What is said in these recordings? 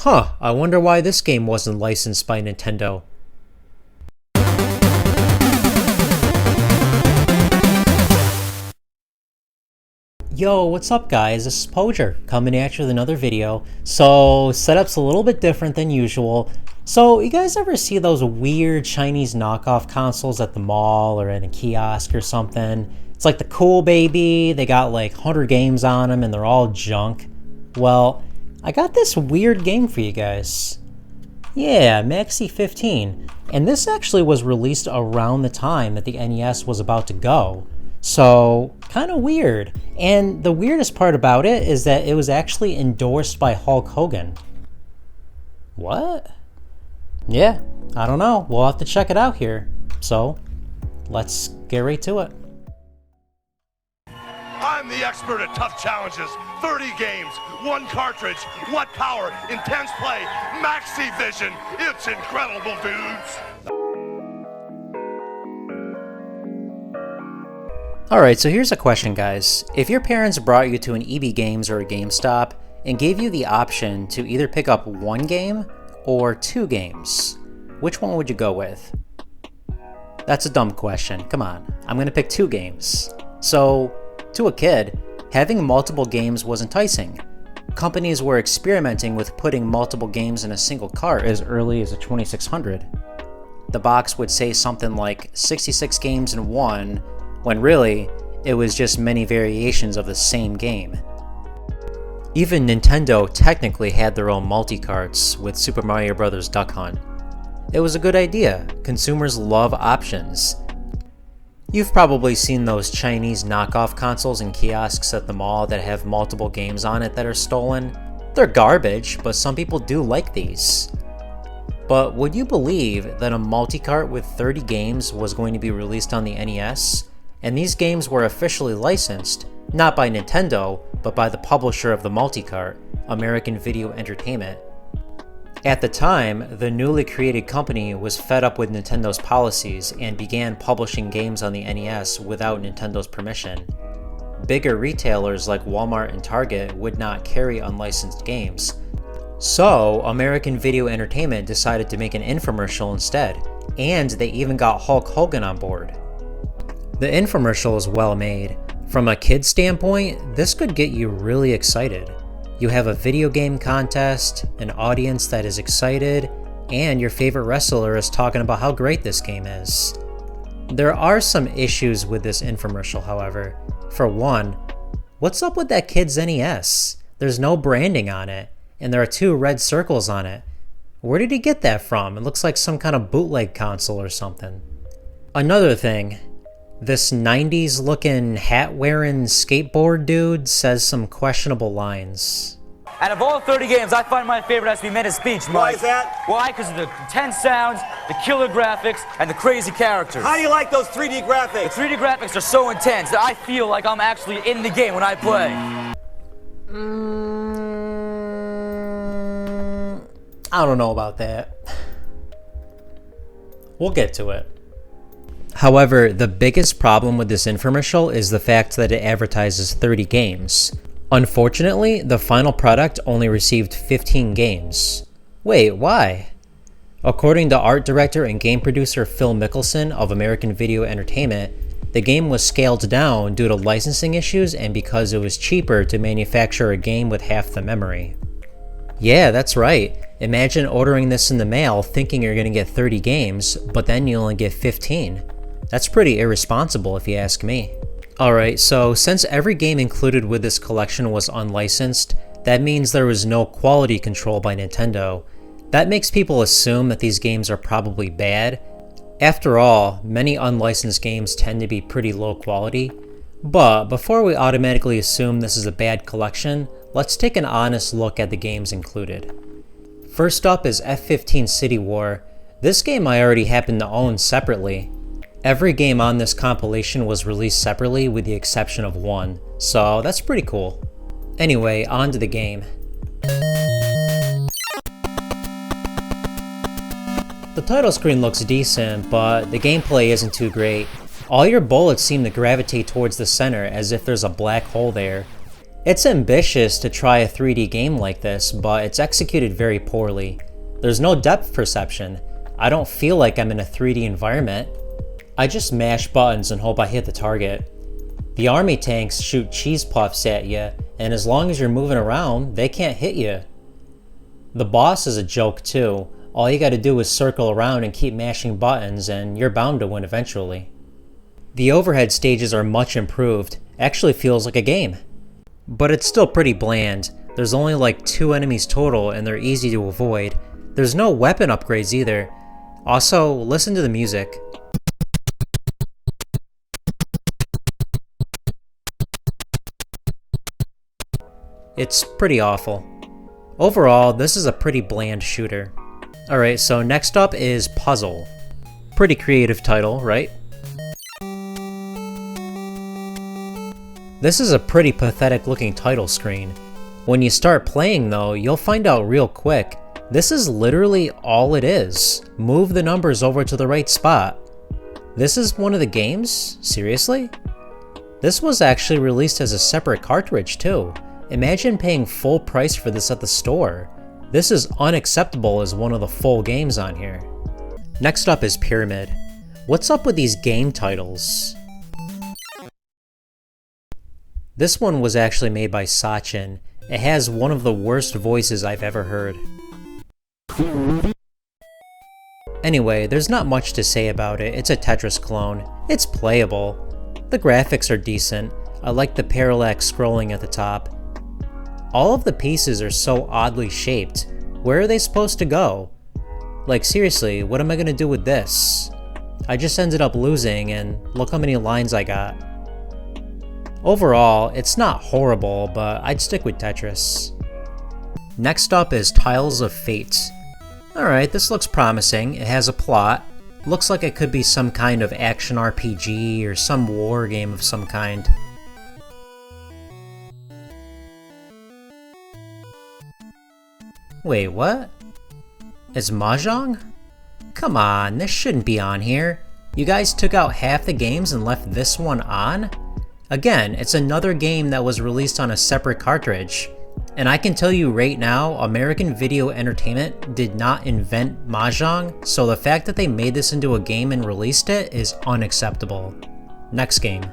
Huh, I wonder why this game wasn't licensed by Nintendo. Yo, what's up guys? This is pojr, coming at you with another video. So, setup's a little bit different than usual. So, you guys ever see those weird Chinese knockoff consoles at the mall or in a kiosk or something? It's like the cool baby, they got like 100 games on them and they're all junk. Well, I got this weird game for you guys. Yeah, Maxi 15. And this actually was released around the time that the NES was about to go. So, kind of weird. And the weirdest part about it is that it was actually endorsed by Hulk Hogan. What? Yeah, I don't know. We'll have to check it out here. So, let's get right to it. I'm the expert at tough challenges. 30 games, 1 cartridge, what power, intense play, Maxi vision. It's incredible, dudes. Alright, so here's a question, guys. If your parents brought you to an EB Games or a GameStop and gave you the option to either pick up 1 game or 2 games, which one would you go with? That's a dumb question. Come on. I'm gonna pick 2 games. So, to a kid, having multiple games was enticing. Companies were experimenting with putting multiple games in a single cart as early as the 2600. The box would say something like 66 games in one, when really, it was just many variations of the same game. Even Nintendo technically had their own multicarts with Super Mario Bros. Duck Hunt. It was a good idea. Consumers love options. You've probably seen those Chinese knockoff consoles in kiosks at the mall that have multiple games on it that are stolen. They're garbage, but some people do like these. But would you believe that a multicart with 30 games was going to be released on the NES? And these games were officially licensed, not by Nintendo, but by the publisher of the multicart, American Video Entertainment. At the time, the newly created company was fed up with Nintendo's policies and began publishing games on the NES without Nintendo's permission. Bigger retailers like Walmart and Target would not carry unlicensed games. So, American Video Entertainment decided to make an infomercial instead, and they even got Hulk Hogan on board. The infomercial is well made. From a kid's standpoint, this could get you really excited. You have a video game contest, an audience that is excited, and your favorite wrestler is talking about how great this game is. There are some issues with this infomercial, however. For one, what's up with that kid's NES? There's no branding on it, and there are 2 red circles on it. Where did he get that from? It looks like some kind of bootleg console or something. Another thing, this 90s looking hat wearing skateboard dude says some questionable lines. Out of all 30 games, I find my favorite has to be Menace Beach, Mike. Why is that? Why? Because of the intense sounds, the killer graphics, and the crazy characters. How do you like those 3D graphics? The 3D graphics are so intense that I feel like I'm actually in the game when I play. I don't know about that. We'll get to it. However, the biggest problem with this infomercial is the fact that it advertises 30 games. Unfortunately, the final product only received 15 games. Wait, why? According to art director and game producer Phil Mickelson of American Video Entertainment, the game was scaled down due to licensing issues and because it was cheaper to manufacture a game with half the memory. Yeah, that's right. Imagine ordering this in the mail thinking you're going to get 30 games, but then you only get 15. That's pretty irresponsible if you ask me. Alright, so since every game included with this collection was unlicensed, that means there was no quality control by Nintendo. That makes people assume that these games are probably bad. After all, many unlicensed games tend to be pretty low quality. But before we automatically assume this is a bad collection, let's take an honest look at the games included. First up is F-15 City War. This game I already happen to own separately. Every game on this compilation was released separately with the exception of 1, so that's pretty cool. Anyway, on to the game. The title screen looks decent, but the gameplay isn't too great. All your bullets seem to gravitate towards the center as if there's a black hole there. It's ambitious to try a 3D game like this, but it's executed very poorly. There's no depth perception. I don't feel like I'm in a 3D environment. I just mash buttons and hope I hit the target. The army tanks shoot cheese puffs at you, and as long as you're moving around, they can't hit you. The boss is a joke too. All you gotta do is circle around and keep mashing buttons, and you're bound to win eventually. The overhead stages are much improved. Actually feels like a game. But it's still pretty bland. There's only like 2 enemies total, and they're easy to avoid. There's no weapon upgrades either. Also, listen to the music. It's pretty awful. Overall, this is a pretty bland shooter. Alright, so next up is Puzzle. Pretty creative title, right? This is a pretty pathetic looking title screen. When you start playing though, you'll find out real quick, this is literally all it is. Move the numbers over to the right spot. This is one of the games? Seriously? This was actually released as a separate cartridge too. Imagine paying full price for this at the store. This is unacceptable as one of the full games on here. Next up is Pyramid. What's up with these game titles? This one was actually made by Sachin. It has one of the worst voices I've ever heard. Anyway, there's not much to say about it. It's a Tetris clone. It's playable. The graphics are decent. I like the parallax scrolling at the top. All of the pieces are so oddly shaped. Where are they supposed to go? Like seriously, what am I gonna do with this? I just ended up losing, and look how many lines I got. Overall, it's not horrible, but I'd stick with Tetris. Next up is Tiles of Fate. Alright, this looks promising. It has a plot. Looks like it could be some kind of action RPG or some war game of some kind. Wait, what? It's Mahjong? Come on, this shouldn't be on here. You guys took out half the games and left this one on? Again, it's another game that was released on a separate cartridge. And I can tell you right now, American Video Entertainment did not invent Mahjong, so the fact that they made this into a game and released it is unacceptable. Next game.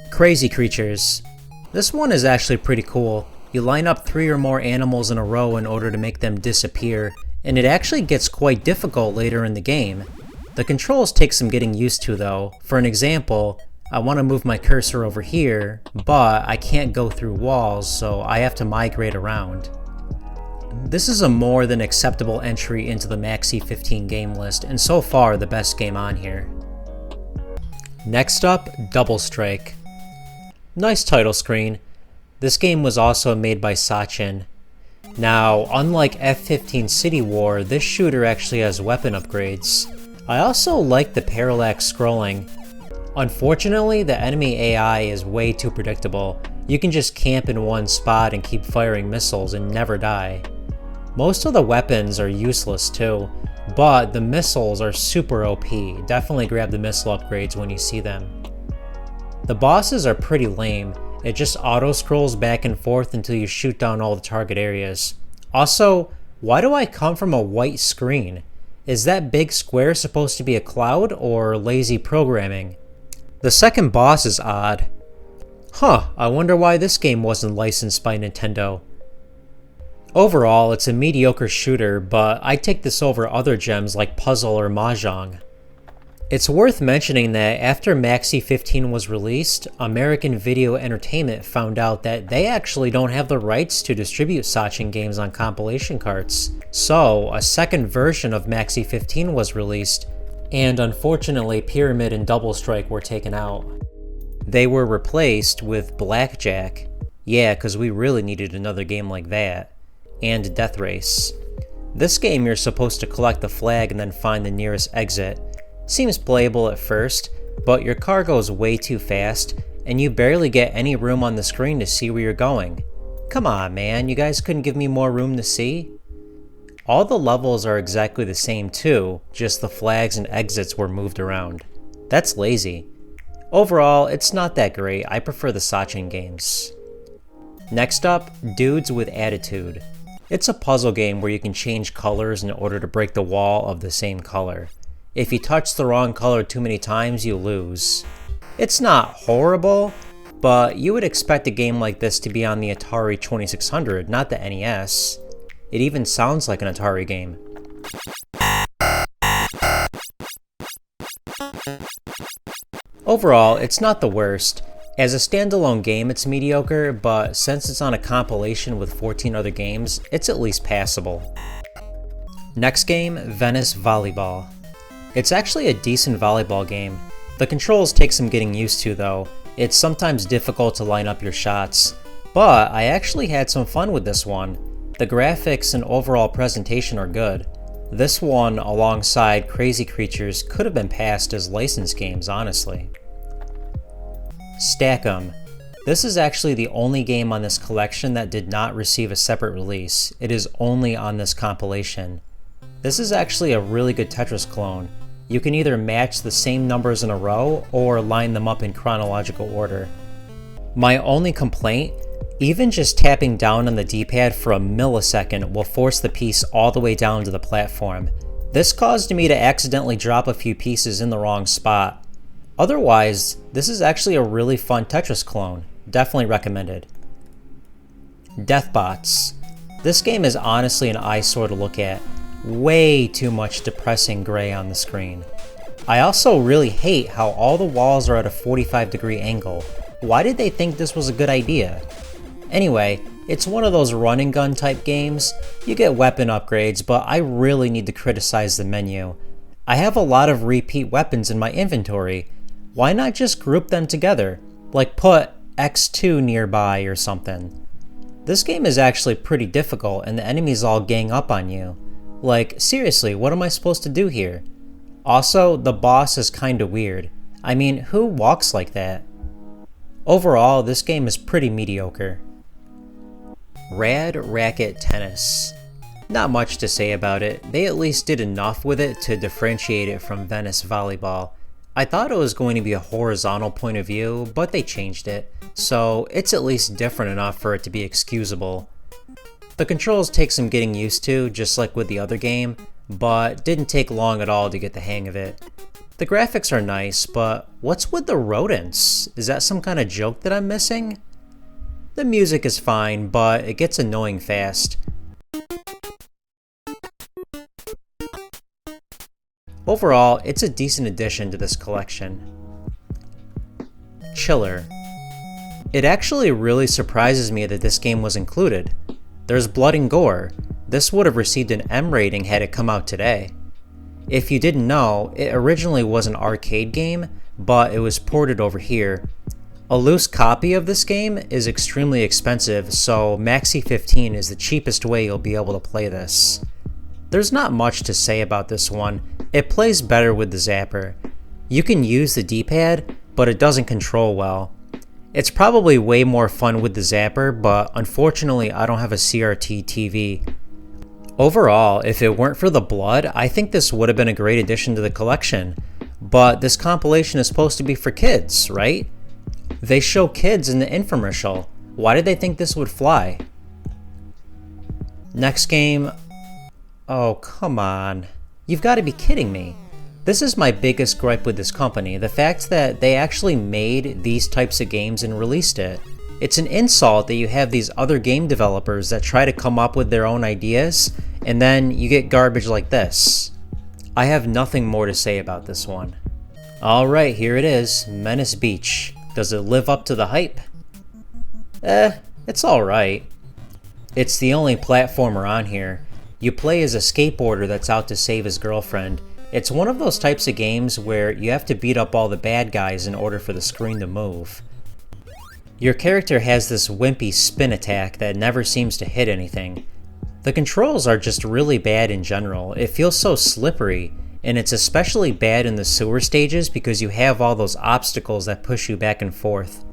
Krazy Kreatures. This one is actually pretty cool. You line up 3 or more animals in a row in order to make them disappear, and it actually gets quite difficult later in the game. The controls take some getting used to though. For an example, I want to move my cursor over here, but I can't go through walls, so I have to migrate around. This is a more than acceptable entry into the Maxi 15 game list, and so far the best game on here. Next up, Double Strike. Nice title screen. This game was also made by Sachin. Now, unlike F-15 City War, this shooter actually has weapon upgrades. I also like the parallax scrolling. Unfortunately, the enemy AI is way too predictable. You can just camp in one spot and keep firing missiles and never die. Most of the weapons are useless too, but the missiles are super OP. Definitely grab the missile upgrades when you see them. The bosses are pretty lame. It just auto-scrolls back and forth until you shoot down all the target areas. Also, why do I come from a white screen? Is that big square supposed to be a cloud or lazy programming? The second boss is odd. Huh, I wonder why this game wasn't licensed by Nintendo. Overall, it's a mediocre shooter, but I'd take this over other gems like Puzzle or Mahjong. It's worth mentioning that after Maxi 15 was released, American Video Entertainment found out that they actually don't have the rights to distribute Sachin games on compilation carts. So, a second version of Maxi 15 was released, and unfortunately Pyramid and Double Strike were taken out. They were replaced with Blackjack. Yeah, cause we really needed another game like that. And Death Race. This game you're supposed to collect the flag and then find the nearest exit. Seems playable at first, but your car goes way too fast, and you barely get any room on the screen to see where you're going. Come on man, you guys couldn't give me more room to see? All the levels are exactly the same too, just the flags and exits were moved around. That's lazy. Overall, it's not that great. I prefer the Sachin games. Next up, Dudes with Attitude. It's a puzzle game where you can change colors in order to break the wall of the same color. If you touch the wrong color too many times, you lose. It's not horrible, but you would expect a game like this to be on the Atari 2600, not the NES. It even sounds like an Atari game. Overall, it's not the worst. As a standalone game, it's mediocre, but since it's on a compilation with 14 other games, it's at least passable. Next game, Venice Volleyball. It's actually a decent volleyball game. The controls take some getting used to though. It's sometimes difficult to line up your shots, but I actually had some fun with this one. The graphics and overall presentation are good. This one, alongside Krazy Kreatures, could have been passed as licensed games, honestly. Stakk M. This is actually the only game on this collection that did not receive a separate release. It is only on this compilation. This is actually a really good Tetris clone. You can either match the same numbers in a row or line them up in chronological order. My only complaint, even just tapping down on the D-pad for a millisecond will force the piece all the way down to the platform. This caused me to accidentally drop a few pieces in the wrong spot. Otherwise, this is actually a really fun Tetris clone. Definitely recommended. Deathbots. This game is honestly an eyesore to look at. Way too much depressing gray on the screen. I also really hate how all the walls are at a 45-degree angle. Why did they think this was a good idea? Anyway, it's one of those run and gun type games. You get weapon upgrades, but I really need to criticize the menu. I have a lot of repeat weapons in my inventory. Why not just group them together? Like put X2 nearby or something. This game is actually pretty difficult and the enemies all gang up on you. Like, seriously, what am I supposed to do here? Also, the boss is kinda weird. I mean, who walks like that? Overall, this game is pretty mediocre. Rad Racket Tennis. Not much to say about it. They at least did enough with it to differentiate it from Venice Volleyball. I thought it was going to be a horizontal point of view, but they changed it, so it's at least different enough for it to be excusable. The controls take some getting used to, just like with the other game, but didn't take long at all to get the hang of it. The graphics are nice, but what's with the rodents? Is that some kind of joke that I'm missing? The music is fine, but it gets annoying fast. Overall, it's a decent addition to this collection. Chiller. It actually really surprises me that this game was included. There's blood and gore. This would have received an M rating had it come out today. If you didn't know, it originally was an arcade game, but it was ported over here. A loose copy of this game is extremely expensive, so Maxi 15 is the cheapest way you'll be able to play this. There's not much to say about this one. It plays better with the zapper. You can use the D-pad, but it doesn't control well. It's probably way more fun with the zapper, but unfortunately I don't have a CRT TV. Overall, if it weren't for the blood, I think this would have been a great addition to the collection. But this compilation is supposed to be for kids, right? They show kids in the infomercial. Why did they think this would fly? Next game. Oh, come on. You've got to be kidding me. This is my biggest gripe with this company, the fact that they actually made these types of games and released it. It's an insult that you have these other game developers that try to come up with their own ideas, and then you get garbage like this. I have nothing more to say about this one. Alright, here it is, Menace Beach. Does it live up to the hype? It's alright. It's the only platformer on here. You play as a skateboarder that's out to save his girlfriend. It's one of those types of games where you have to beat up all the bad guys in order for the screen to move. Your character has this wimpy spin attack that never seems to hit anything. The controls are just really bad in general. It feels so slippery, and it's especially bad in the sewer stages because you have all those obstacles that push you back and forth.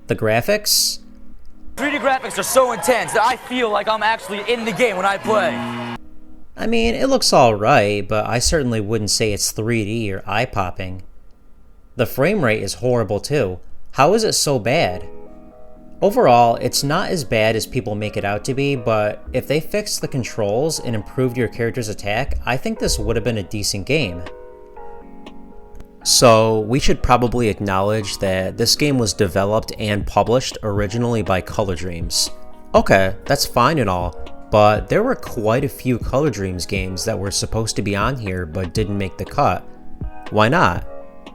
The graphics? 3D graphics are so intense that I feel like I'm actually in the game when I play. I mean, it looks alright, but I certainly wouldn't say it's 3D or eye-popping. The frame rate is horrible too. How is it so bad? Overall, it's not as bad as people make it out to be, but if they fixed the controls and improved your character's attack, I think this would have been a decent game. So, we should probably acknowledge that this game was developed and published originally by Color Dreams. Okay, that's fine and all, but there were quite a few Color Dreams games that were supposed to be on here but didn't make the cut. Why not?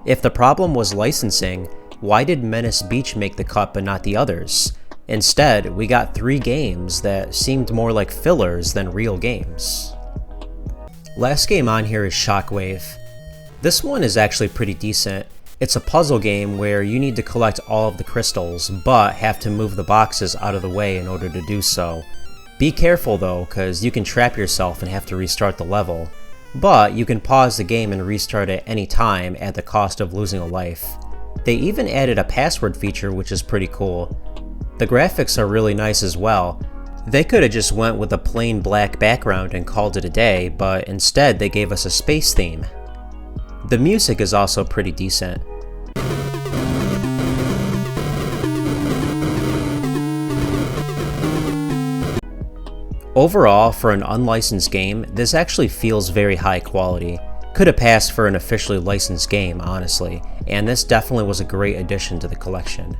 If the problem was licensing, why did Menace Beach make the cut but not the others? Instead, we got 3 games that seemed more like fillers than real games. Last game on here is Shockwave. This one is actually pretty decent. It's a puzzle game where you need to collect all of the crystals, but have to move the boxes out of the way in order to do so. Be careful though, cause you can trap yourself and have to restart the level. But you can pause the game and restart at any time at the cost of losing a life. They even added a password feature, which is pretty cool. The graphics are really nice as well. They could have just went with a plain black background and called it a day, but instead they gave us a space theme. The music is also pretty decent. Overall, for an unlicensed game, this actually feels very high quality. Could have passed for an officially licensed game, honestly, and this definitely was a great addition to the collection.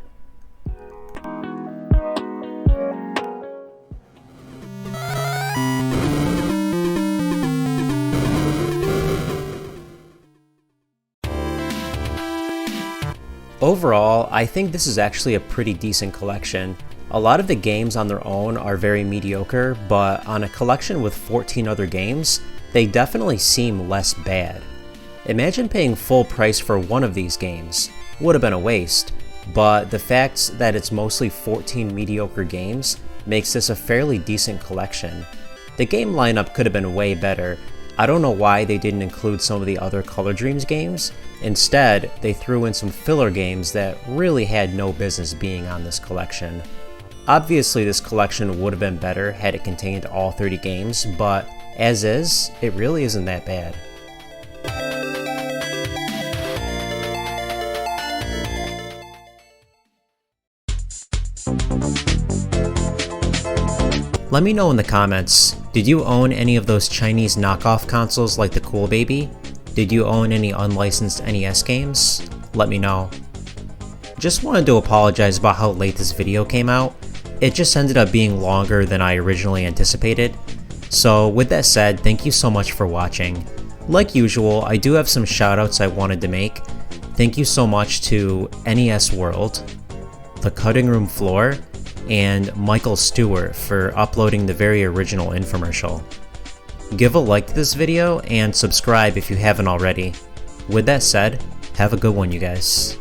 Overall, I think this is actually a pretty decent collection. A lot of the games on their own are very mediocre, but on a collection with 14 other games, they definitely seem less bad. Imagine paying full price for one of these games. Would have been a waste, but the fact that it's mostly 14 mediocre games makes this a fairly decent collection. The game lineup could have been way better. I don't know why they didn't include some of the other Color Dreams games. Instead, they threw in some filler games that really had no business being on this collection. Obviously, this collection would have been better had it contained all 30 games, but as is, it really isn't that bad. Let me know in the comments, did you own any of those Chinese knockoff consoles like the Cool Baby? Did you own any unlicensed NES games? Let me know. Just wanted to apologize about how late this video came out. It just ended up being longer than I originally anticipated. So with that said, thank you so much for watching. Like usual, I do have some shoutouts I wanted to make. Thank you so much to NES World, The Cutting Room Floor, and Michael Stewart for uploading the very original infomercial. Give a like to this video and subscribe if you haven't already. With that said, have a good one, you guys.